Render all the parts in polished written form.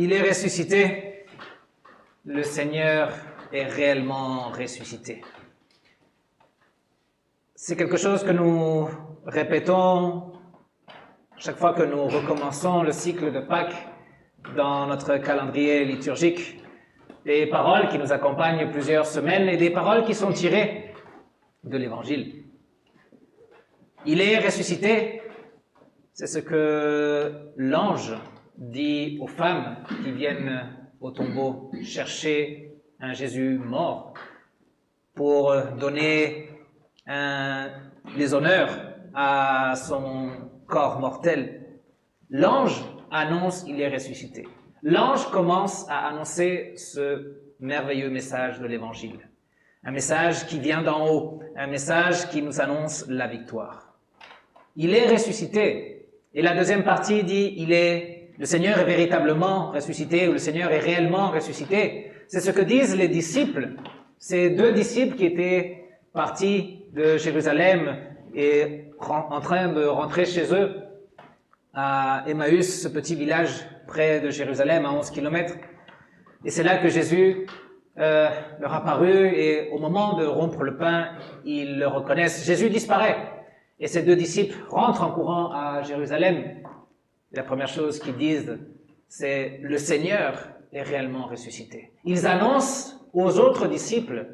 Il est ressuscité. Le Seigneur est réellement ressuscité. C'est quelque chose que nous répétons chaque fois que nous recommençons le cycle de Pâques dans notre calendrier liturgique. Des paroles qui nous accompagnent plusieurs semaines et des paroles qui sont tirées de l'Évangile. Il est ressuscité, c'est ce que l'ange dit aux femmes qui viennent au tombeau chercher un Jésus mort pour donner les honneurs à son corps mortel. L'ange annonce qu'il est ressuscité. L'ange commence à annoncer ce merveilleux message de l'Évangile. Un message qui vient d'en haut, un message qui nous annonce la victoire. Il est ressuscité. Et la deuxième partie dit, le Seigneur est véritablement ressuscité, ou le Seigneur est réellement ressuscité. C'est ce que disent les disciples. Ces deux disciples qui étaient partis de Jérusalem et en train de rentrer chez eux à Emmaüs, ce petit village près de Jérusalem, à 11 kilomètres. Et c'est là que Jésus leur a paru, et au moment de rompre le pain, ils le reconnaissent. Jésus disparaît, et ces deux disciples rentrent en courant à Jérusalem. La première chose qu'ils disent, c'est « Le Seigneur est réellement ressuscité ». Ils annoncent aux autres disciples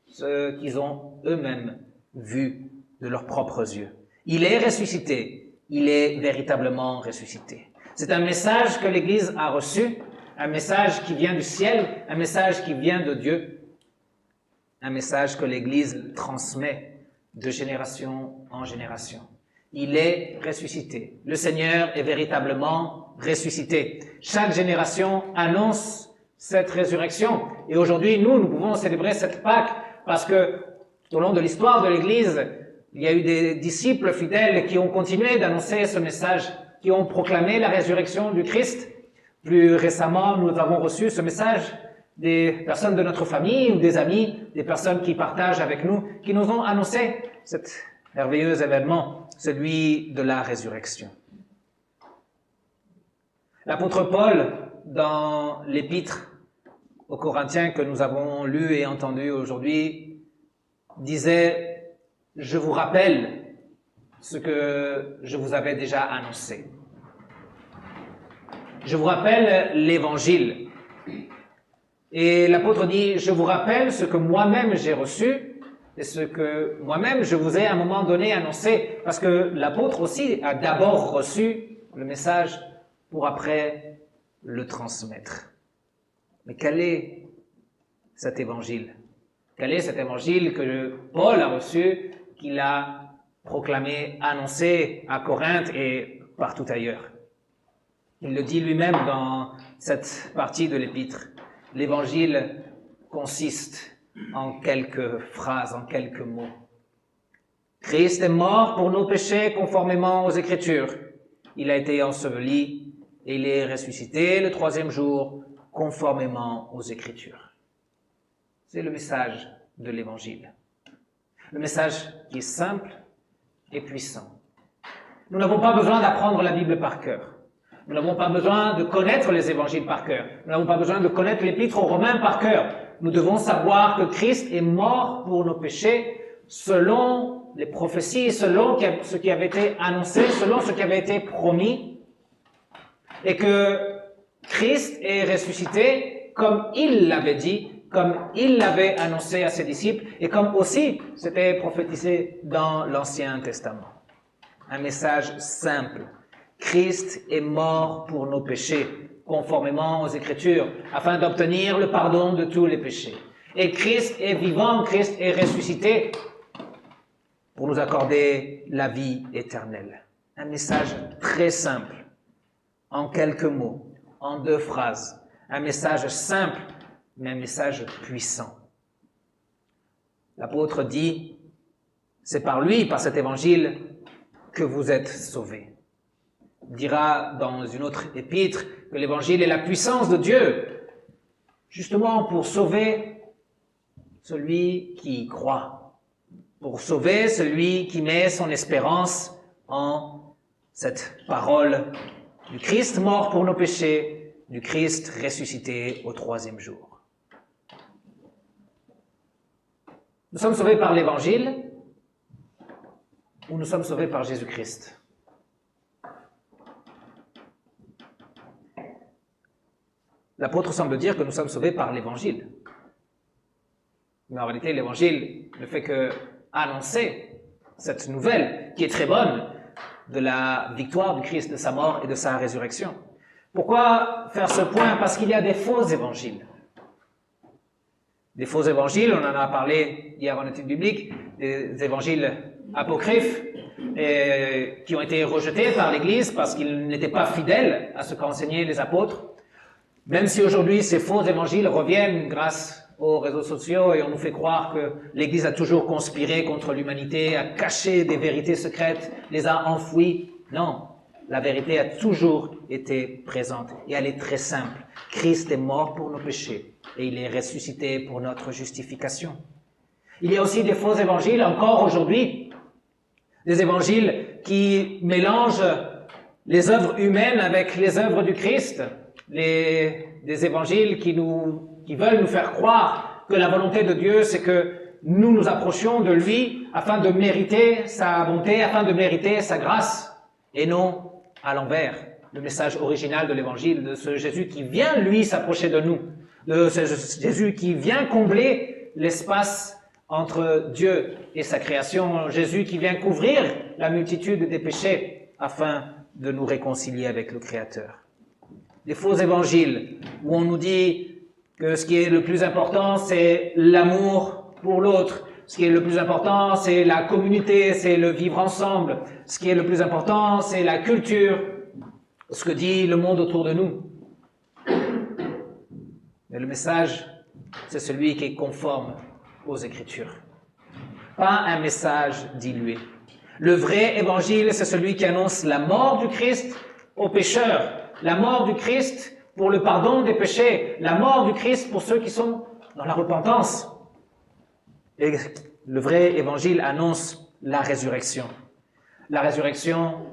ce qu'ils ont eux-mêmes vu de leurs propres yeux. Il est ressuscité, il est véritablement ressuscité. C'est un message que l'Église a reçu, un message qui vient du ciel, un message qui vient de Dieu, un message que l'Église transmet de génération en génération. Il est ressuscité. Le Seigneur est véritablement ressuscité. Chaque génération annonce cette résurrection. Et aujourd'hui, nous pouvons célébrer cette Pâque parce que tout au long de l'histoire de l'Église, il y a eu des disciples fidèles qui ont continué d'annoncer ce message, qui ont proclamé la résurrection du Christ. Plus récemment, nous avons reçu ce message des personnes de notre famille ou des amis, des personnes qui partagent avec nous, qui nous ont annoncé cet merveilleux événement, celui de la résurrection. L'apôtre Paul, dans l'épître aux Corinthiens que nous avons lu et entendu aujourd'hui, disait « Je vous rappelle ce que je vous avais déjà annoncé. Je vous rappelle l'Évangile. » Et l'apôtre dit « Je vous rappelle ce que moi-même j'ai reçu et ce que moi-même je vous ai à un moment donné annoncé. » Parce que l'apôtre aussi a d'abord reçu le message pour après le transmettre. Mais quel est cet Évangile? Quel est cet Évangile que Paul a reçu, qu'il a proclamé, annoncé à Corinthe et partout ailleurs? Il le dit lui-même dans cette partie de l'épître. L'Évangile consiste en quelques phrases, en quelques mots. Christ est mort pour nos péchés conformément aux Écritures. Il a été enseveli et il est ressuscité le troisième jour conformément aux Écritures. C'est le message de l'Évangile. Le message qui est simple et puissant. Nous n'avons pas besoin d'apprendre la Bible par cœur. Nous n'avons pas besoin de connaître les évangiles par cœur. Nous n'avons pas besoin de connaître l'épître aux Romains par cœur. Nous devons savoir que Christ est mort pour nos péchés selon les prophéties, selon ce qui avait été annoncé, selon ce qui avait été promis, et que Christ est ressuscité comme il l'avait dit, comme il l'avait annoncé à ses disciples, et comme aussi c'était prophétisé dans l'Ancien Testament. Un message simple. Christ est mort pour nos péchés, conformément aux Écritures, afin d'obtenir le pardon de tous les péchés. Et Christ est vivant, Christ est ressuscité pour nous accorder la vie éternelle. Un message très simple, en quelques mots, en 2 phrases. Un message simple, mais un message puissant. L'apôtre dit, c'est par lui, par cet évangile, que vous êtes sauvés. Il dira dans une autre épître que l'évangile est la puissance de Dieu, justement pour sauver celui qui y croit, pour sauver celui qui met son espérance en cette parole du Christ mort pour nos péchés, du Christ ressuscité au troisième jour. Nous sommes sauvés par l'Évangile ou nous sommes sauvés par Jésus-Christ? L'apôtre semble dire que nous sommes sauvés par l'Évangile. Mais en réalité, l'Évangile ne fait que annoncer cette nouvelle qui est très bonne de la victoire du Christ, de sa mort et de sa résurrection. Pourquoi faire ce point? Parce qu'il y a des faux évangiles. Des faux évangiles, on en a parlé hier en étude biblique, des évangiles apocryphes qui ont été rejetés par l'Église parce qu'ils n'étaient pas fidèles à ce qu'enseignaient les apôtres. Même si aujourd'hui ces faux évangiles reviennent grâce aux réseaux sociaux et on nous fait croire que l'Église a toujours conspiré contre l'humanité, a caché des vérités secrètes, les a enfouies. Non, la vérité a toujours été présente et elle est très simple. Christ est mort pour nos péchés et il est ressuscité pour notre justification. Il y a aussi des faux évangiles encore aujourd'hui, des évangiles qui mélangent les œuvres humaines avec les œuvres du Christ, des évangiles qui veulent nous faire croire que la volonté de Dieu, c'est que nous nous approchions de lui afin de mériter sa bonté, afin de mériter sa grâce, et non à l'envers. Le message original de l'évangile, de ce Jésus qui vient, lui, s'approcher de nous, de ce Jésus qui vient combler l'espace entre Dieu et sa création, Jésus qui vient couvrir la multitude des péchés afin de nous réconcilier avec le Créateur. Des faux évangiles où on nous dit que ce qui est le plus important, c'est l'amour pour l'autre. Ce qui est le plus important, c'est la communauté, c'est le vivre ensemble. Ce qui est le plus important, c'est la culture, ce que dit le monde autour de nous. Mais le message, c'est celui qui est conforme aux Écritures. Pas un message dilué. Le vrai évangile, c'est celui qui annonce la mort du Christ aux pécheurs, la mort du Christ pour le pardon des péchés, la mort du Christ pour ceux qui sont dans la repentance. Et le vrai évangile annonce la résurrection. La résurrection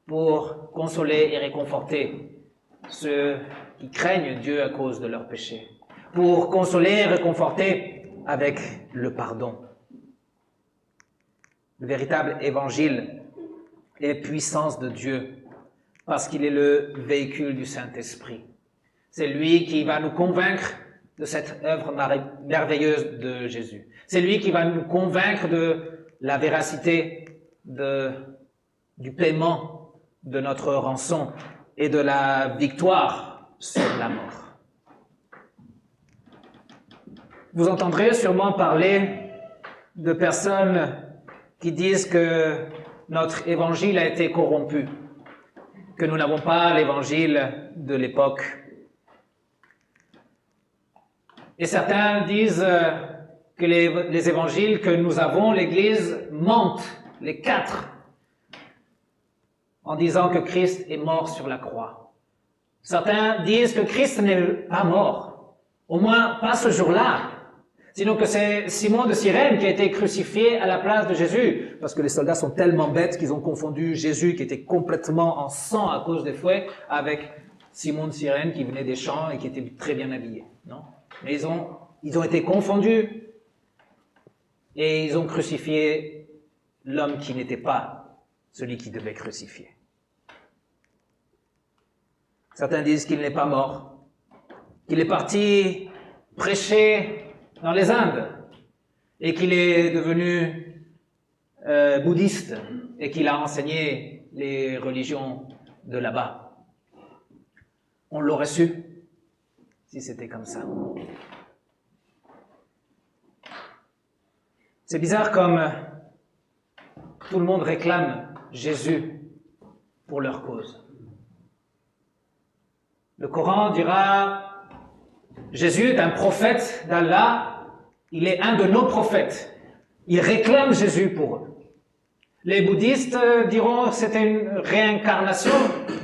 pour consoler et réconforter ceux qui craignent Dieu à cause de leurs péchés. Pour consoler et réconforter avec le pardon. Le véritable évangile est puissance de Dieu parce qu'il est le véhicule du Saint-Esprit. C'est lui qui va nous convaincre de cette œuvre merveilleuse de Jésus. C'est lui qui va nous convaincre de la véracité du paiement de notre rançon et de la victoire sur la mort. Vous entendrez sûrement parler de personnes qui disent que notre évangile a été corrompu, que nous n'avons pas l'évangile de l'époque. Et certains disent que les évangiles que nous avons, l'Église, mentent, les 4, en disant que Christ est mort sur la croix. Certains disent que Christ n'est pas mort, au moins pas ce jour-là, sinon que c'est Simon de Cyrène qui a été crucifié à la place de Jésus, parce que les soldats sont tellement bêtes qu'ils ont confondu Jésus qui était complètement en sang à cause des fouets avec Simon de Cyrène qui venait des champs et qui était très bien habillé. Non? Mais ils ont été confondus et ils ont crucifié l'homme qui n'était pas celui qui devait crucifier. Certains disent qu'il n'est pas mort, qu'il est parti prêcher dans les Indes et qu'il est devenu bouddhiste et qu'il a enseigné les religions de là-bas. On l'aurait su si c'était comme ça. C'est bizarre comme tout le monde réclame Jésus pour leur cause. Le Coran dira Jésus est un prophète d'Allah, il est un de nos prophètes. Ils réclament Jésus pour eux. Les bouddhistes diront que c'était une réincarnation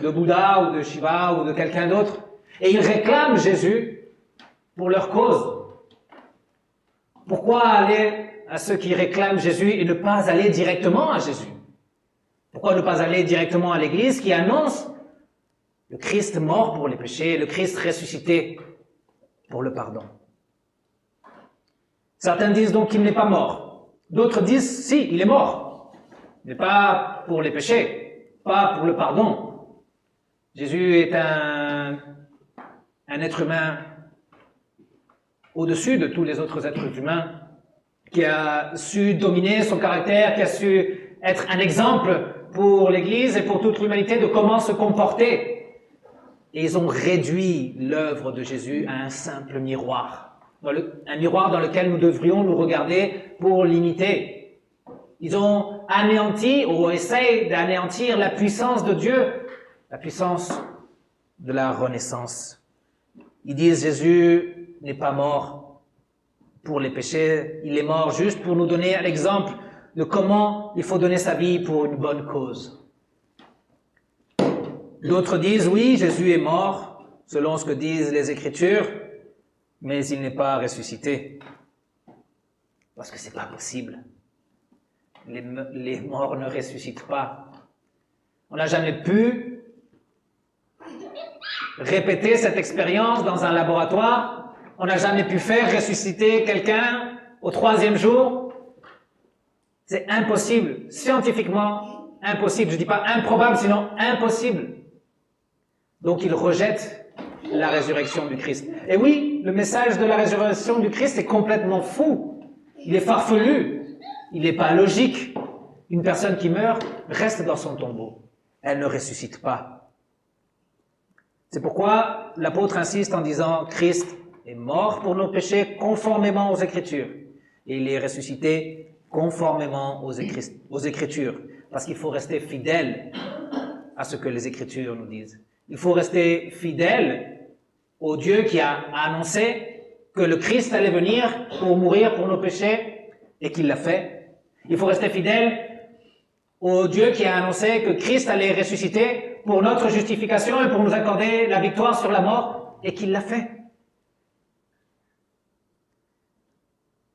de Bouddha ou de Shiva ou de quelqu'un d'autre. Et ils réclament Jésus pour leur cause. Pourquoi aller à ceux qui réclament Jésus et ne pas aller directement à Jésus? Pourquoi ne pas aller directement à l'Église qui annonce Le Christ mort pour les péchés, le Christ ressuscité pour le pardon. Certains disent donc qu'il n'est pas mort. D'autres disent, si, il est mort, mais pas pour les péchés, pas pour le pardon. Jésus est un être humain au-dessus de tous les autres êtres humains, qui a su dominer son caractère, qui a su être un exemple pour l'Église et pour toute l'humanité de comment se comporter. Et ils ont réduit l'œuvre de Jésus à un simple miroir, un miroir dans lequel nous devrions nous regarder pour l'imiter. Ils ont anéanti ou essayent d'anéantir la puissance de Dieu, la puissance de la renaissance. Ils disent Jésus n'est pas mort pour les péchés, il est mort juste pour nous donner un exemple de comment il faut donner sa vie pour une bonne cause. D'autres disent, oui, Jésus est mort, selon ce que disent les Écritures, mais il n'est pas ressuscité. Parce que c'est pas possible. Les morts ne ressuscitent pas. On n'a jamais pu répéter cette expérience dans un laboratoire. On n'a jamais pu faire ressusciter quelqu'un au 3e jour. C'est impossible, scientifiquement impossible. Je ne dis pas improbable, sinon impossible. Donc ils rejettent la résurrection du Christ. Et oui, le message de la résurrection du Christ est complètement fou. Il est farfelu. Il n'est pas logique. Une personne qui meurt reste dans son tombeau. Elle ne ressuscite pas. C'est pourquoi l'apôtre insiste en disant Christ est mort pour nos péchés conformément aux Écritures. Et il est ressuscité conformément aux Écritures. Parce qu'il faut rester fidèle à ce que les Écritures nous disent. Il faut rester fidèle au Dieu qui a annoncé que le Christ allait venir pour mourir pour nos péchés et qu'il l'a fait. Il faut rester fidèle au Dieu qui a annoncé que Christ allait ressusciter pour notre justification et pour nous accorder la victoire sur la mort et qu'il l'a fait.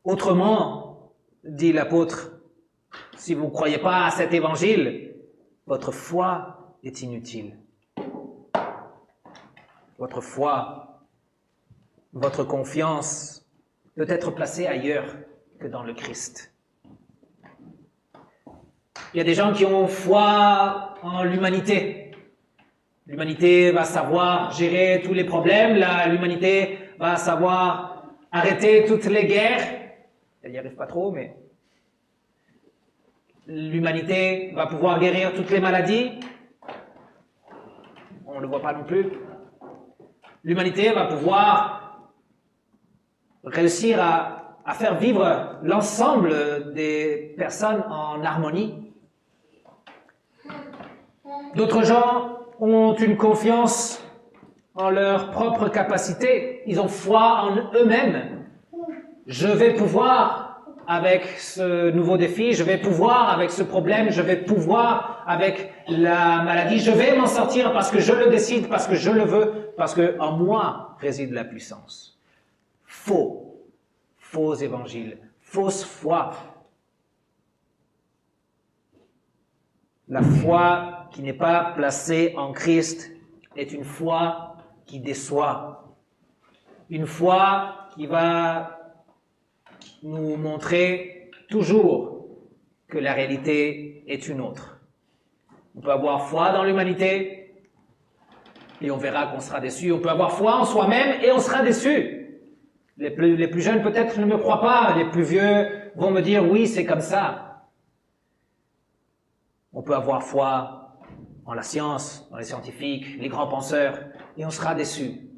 Autrement, dit l'apôtre, si vous ne croyez pas à cet évangile, votre foi est inutile. Votre foi, votre confiance peut être placée ailleurs que dans le Christ. Il y a des gens qui ont foi en l'humanité. L'humanité va savoir gérer tous les problèmes, l'humanité va savoir arrêter toutes les guerres. Elle n'y arrive pas trop, mais l'humanité va pouvoir guérir toutes les maladies. On ne le voit pas non plus. L'humanité va pouvoir réussir à faire vivre l'ensemble des personnes en harmonie. D'autres gens ont une confiance en leur propre capacité. Ils ont foi en eux-mêmes. Je vais pouvoir avec ce nouveau défi, je vais pouvoir avec ce problème, je vais pouvoir avec la maladie, je vais m'en sortir parce que je le décide, parce que je le veux, parce que en moi réside la puissance. Faux évangile, fausse foi. La foi qui n'est pas placée en Christ est une foi qui déçoit. Une foi qui va nous montrer toujours que la réalité est une autre. On peut avoir foi dans l'humanité et on verra qu'on sera déçu. On peut avoir foi en soi-même et on sera déçu. Les plus jeunes peut-être ne me croient pas, les plus vieux vont me dire oui, c'est comme ça. On peut avoir foi en la science, dans les scientifiques, les grands penseurs, et on sera déçu.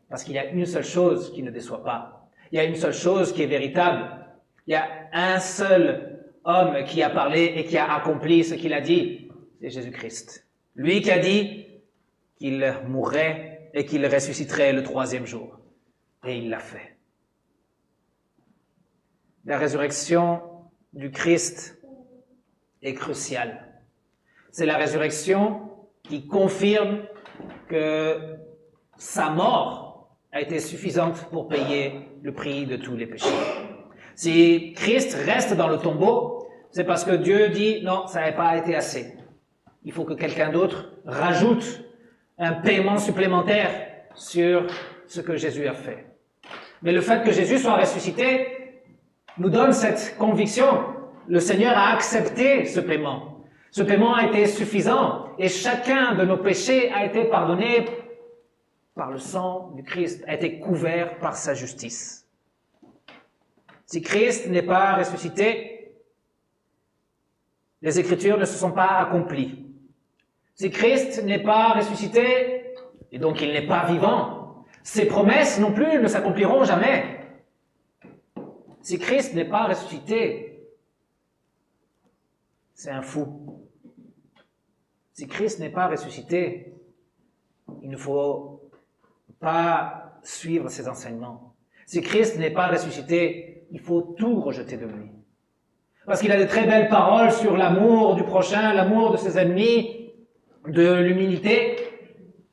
Parce qu'il y a une seule chose qui ne déçoit pas. Il y a une seule chose qui est véritable. Il y a un seul homme qui a parlé et qui a accompli ce qu'il a dit. C'est Jésus-Christ. Lui qui a dit qu'il mourrait et qu'il ressusciterait le 3e jour. Et il l'a fait. La résurrection du Christ est cruciale. C'est la résurrection qui confirme que sa mort a été suffisante pour payer le prix de tous les péchés. Si Christ reste dans le tombeau, c'est parce que Dieu dit non, ça n'a pas été assez. Il faut que quelqu'un d'autre rajoute un paiement supplémentaire sur ce que Jésus a fait. Mais le fait que Jésus soit ressuscité nous donne cette conviction. Le Seigneur a accepté ce paiement. Ce paiement a été suffisant et chacun de nos péchés a été pardonné par le sang du Christ, a été couvert par sa justice. Si Christ n'est pas ressuscité, les Écritures ne se sont pas accomplies. Si Christ n'est pas ressuscité, et donc il n'est pas vivant, ses promesses non plus ne s'accompliront jamais. Si Christ n'est pas ressuscité, c'est un fou. Si Christ n'est pas ressuscité, il ne faut pas suivre ses enseignements. Si Christ n'est pas ressuscité, il faut tout rejeter de lui. Parce qu'il a de très belles paroles sur l'amour du prochain, l'amour de ses ennemis, de l'humilité.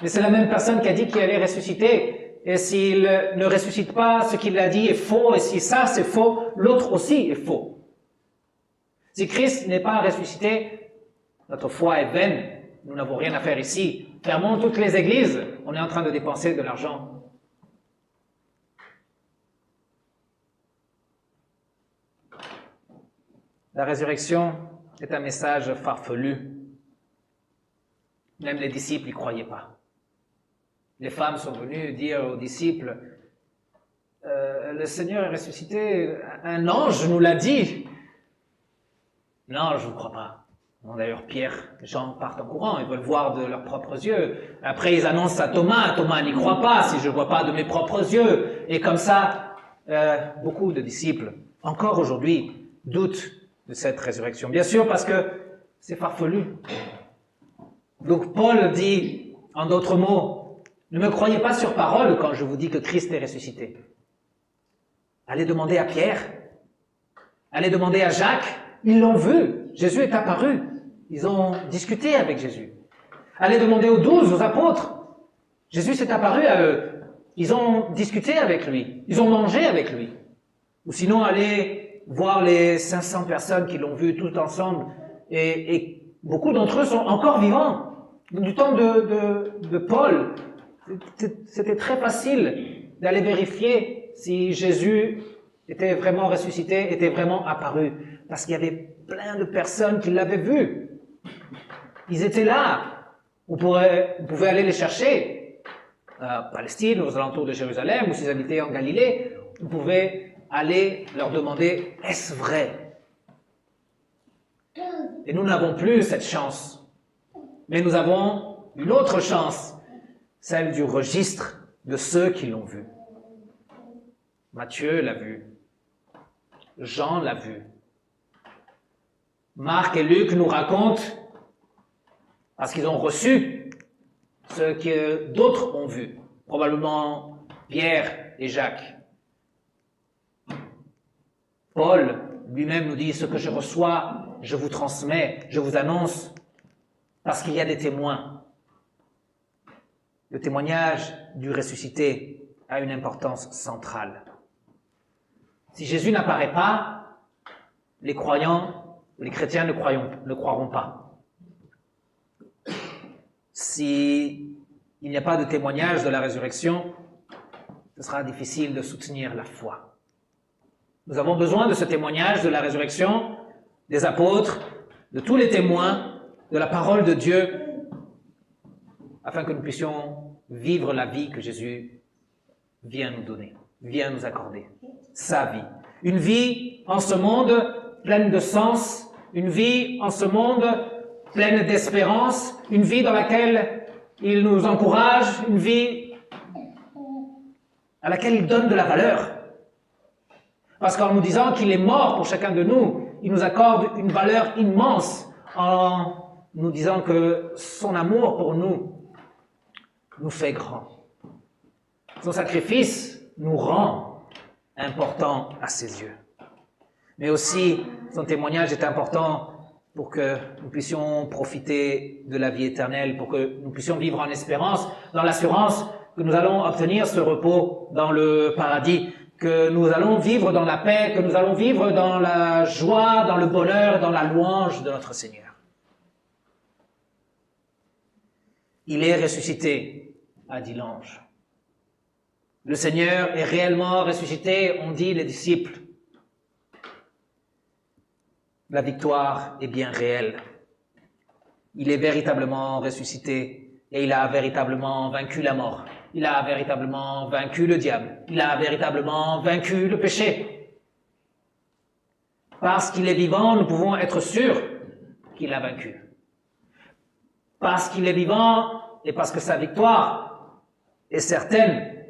Mais c'est la même personne qui a dit qu'il allait ressusciter. Et s'il ne ressuscite pas, ce qu'il a dit est faux. Et si ça c'est faux, l'autre aussi est faux. Si Christ n'est pas ressuscité, notre foi est vaine. Nous n'avons rien à faire ici. Fermons toutes les églises. On est en train de dépenser de l'argent. La résurrection est un message farfelu. Même les disciples n'y croyaient pas. Les femmes sont venues dire aux disciples, le Seigneur est ressuscité, un ange nous l'a dit. Non, je ne crois pas. Bon, d'ailleurs, Pierre et Jean partent en courant, ils veulent voir de leurs propres yeux. Après, ils annoncent à Thomas, Thomas n'y croit pas si je ne vois pas de mes propres yeux. Et comme ça, beaucoup de disciples, encore aujourd'hui, doutent de cette résurrection. Bien sûr, parce que c'est farfelu. Donc Paul dit, en d'autres mots, ne me croyez pas sur parole quand je vous dis que Christ est ressuscité. Allez demander à Pierre, allez demander à Jacques, ils l'ont vu, Jésus est apparu, ils ont discuté avec Jésus. Allez demander aux 12, aux apôtres, Jésus s'est apparu à eux, ils ont discuté avec lui, ils ont mangé avec lui. Ou sinon, allez voir les 500 personnes qui l'ont vu tout ensemble, et beaucoup d'entre eux sont encore vivants. Du temps de Paul, c'était très facile d'aller vérifier si Jésus était vraiment ressuscité, était vraiment apparu. Parce qu'il y avait plein de personnes qui l'avaient vu. Ils étaient là. On pouvait aller les chercher. À Palestine, aux alentours de Jérusalem, ou s'ils habitaient en Galilée, on pouvait aller leur demander, est-ce vrai? Et nous n'avons plus cette chance. Mais nous avons une autre chance, celle du registre de ceux qui l'ont vu. Matthieu l'a vu. Jean l'a vu. Marc et Luc nous racontent, parce qu'ils ont reçu ce que d'autres ont vu, probablement Pierre et Jacques. Paul lui-même nous dit, ce que je reçois, je vous transmets, je vous annonce, parce qu'il y a des témoins. Le témoignage du ressuscité a une importance centrale. Si Jésus n'apparaît pas, les croyants, les chrétiens ne croiront pas. S'il n'y a pas de témoignage de la résurrection, ce sera difficile de soutenir la foi. Nous avons besoin de ce témoignage de la résurrection, des apôtres, de tous les témoins, de la parole de Dieu, afin que nous puissions vivre la vie que Jésus vient nous donner, vient nous accorder, sa vie. Une vie en ce monde pleine de sens, une vie en ce monde pleine d'espérance, une vie dans laquelle il nous encourage, une vie à laquelle il donne de la valeur. Parce qu'en nous disant qu'il est mort pour chacun de nous, il nous accorde une valeur immense en nous disant que son amour pour nous fait grand. Son sacrifice nous rend important à ses yeux. Mais aussi, son témoignage est important pour que nous puissions profiter de la vie éternelle, pour que nous puissions vivre en espérance, dans l'assurance que nous allons obtenir ce repos dans le paradis, que nous allons vivre dans la paix, que nous allons vivre dans la joie, dans le bonheur, dans la louange de notre Seigneur. Il est ressuscité, a dit l'ange. Le Seigneur est réellement ressuscité, ont dit les disciples. La victoire est bien réelle. Il est véritablement ressuscité et il a véritablement vaincu la mort. Il a véritablement vaincu le diable. Il a véritablement vaincu le péché. Parce qu'il est vivant, nous pouvons être sûrs qu'il a vaincu. Parce qu'il est vivant et parce que sa victoire est certaine,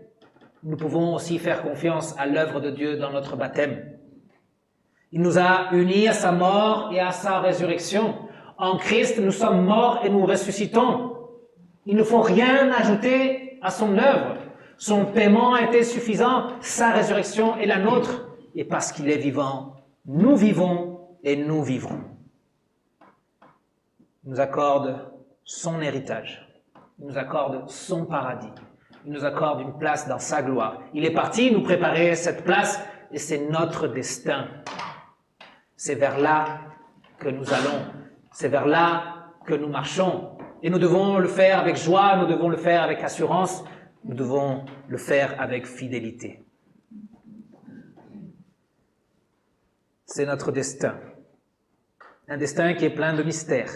nous pouvons aussi faire confiance à l'œuvre de Dieu dans notre baptême. Il nous a unis à sa mort et à sa résurrection. En Christ, nous sommes morts et nous ressuscitons. Il ne faut rien ajouter à son œuvre. Son paiement a été suffisant, sa résurrection est la nôtre. Et parce qu'il est vivant, nous vivons et nous vivrons. Il nous accorde son héritage. Il nous accorde son paradis. Il nous accorde une place dans sa gloire. Il est parti nous préparer cette place et c'est notre destin. C'est vers là que nous allons. C'est vers là que nous marchons. Et nous devons le faire avec joie, nous devons le faire avec assurance, nous devons le faire avec fidélité. C'est notre destin. Un destin qui est plein de mystères.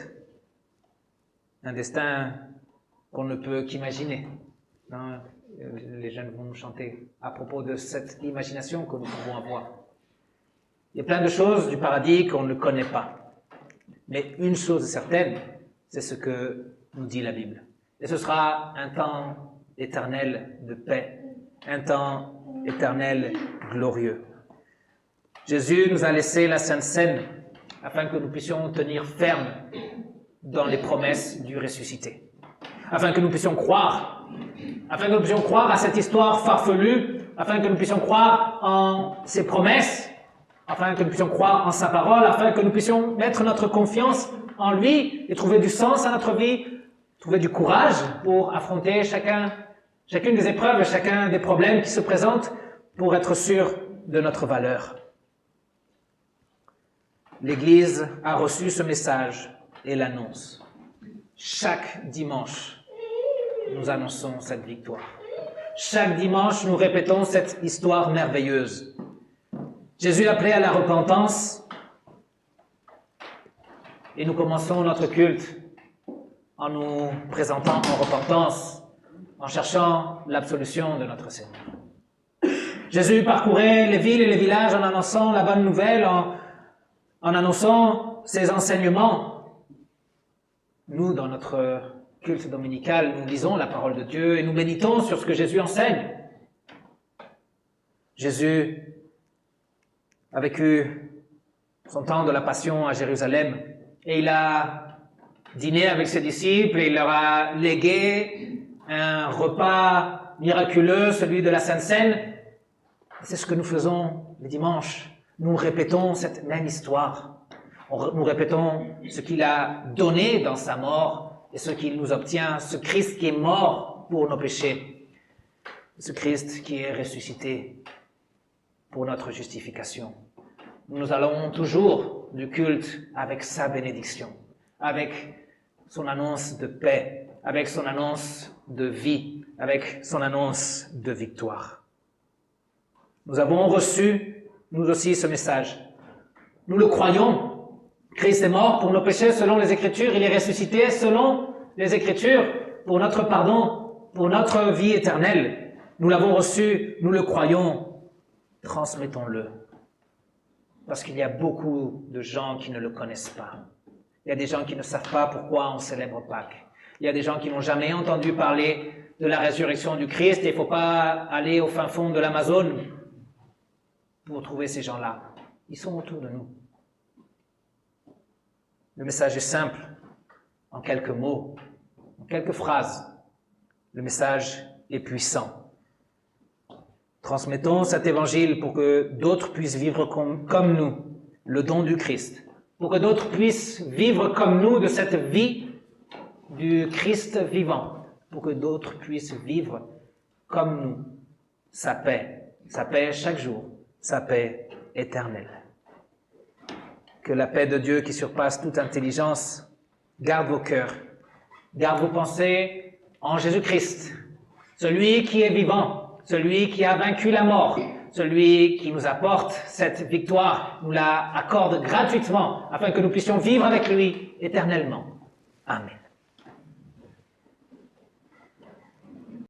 Un destin qu'on ne peut qu'imaginer. Non, les jeunes vont nous chanter à propos de cette imagination que nous pouvons avoir. Il y a plein de choses du paradis qu'on ne connaît pas. Mais une chose est certaine, c'est ce que nous dit la Bible. Et ce sera un temps éternel de paix, un temps éternel glorieux. Jésus nous a laissé la Sainte Seine afin que nous puissions tenir ferme dans les promesses du ressuscité. Afin que nous puissions croire à cette histoire farfelue, afin que nous puissions croire en ses promesses, afin que nous puissions croire en sa parole, afin que nous puissions mettre notre confiance en lui et trouver du sens à notre vie, trouver du courage pour affronter chacune des épreuves, chacun des problèmes qui se présentent pour être sûr de notre valeur. L'Église a reçu ce message et l'annonce. Chaque dimanche, nous annonçons cette victoire. Chaque dimanche, nous répétons cette histoire merveilleuse. Jésus appelait à la repentance et nous commençons notre culte en nous présentant en repentance, en cherchant l'absolution de notre Seigneur. Jésus parcourait les villes et les villages en annonçant la bonne nouvelle, en annonçant ses enseignements. Nous, dans notre culte dominical, nous lisons la parole de Dieu et nous méditons sur ce que Jésus enseigne. Jésus a vécu son temps de la Passion à Jérusalem et il a dîné avec ses disciples et il leur a légué un repas miraculeux, celui de la Sainte Seine. C'est ce que nous faisons les dimanches. Nous répétons cette même histoire. Nous répétons ce qu'il a donné dans sa mort et ce qu'il nous obtient, ce Christ qui est mort pour nos péchés, ce Christ qui est ressuscité pour notre justification. Nous allons toujours du culte avec sa bénédiction, avec son annonce de paix, avec son annonce de vie, avec son annonce de victoire. Nous avons reçu, nous aussi, ce message. Nous le croyons. Christ est mort pour nos péchés selon les Écritures. Il est ressuscité selon les Écritures pour notre pardon, pour notre vie éternelle. Nous l'avons reçu, nous le croyons. Transmettons-le. Parce qu'il y a beaucoup de gens qui ne le connaissent pas. Il y a des gens qui ne savent pas pourquoi on célèbre Pâques. Il y a des gens qui n'ont jamais entendu parler de la résurrection du Christ. Et il ne faut pas aller au fin fond de l'Amazone pour trouver ces gens-là. Ils sont autour de nous. Le message est simple, en quelques mots, en quelques phrases. Le message est puissant. Transmettons cet évangile pour que d'autres puissent vivre comme nous, le don du Christ. Pour que d'autres puissent vivre comme nous de cette vie du Christ vivant. Pour que d'autres puissent vivre comme nous sa paix chaque jour, sa paix éternelle. Que la paix de Dieu qui surpasse toute intelligence garde vos cœurs, garde vos pensées en Jésus-Christ, celui qui est vivant, celui qui a vaincu la mort, celui qui nous apporte cette victoire, nous la accorde gratuitement afin que nous puissions vivre avec lui éternellement. Amen.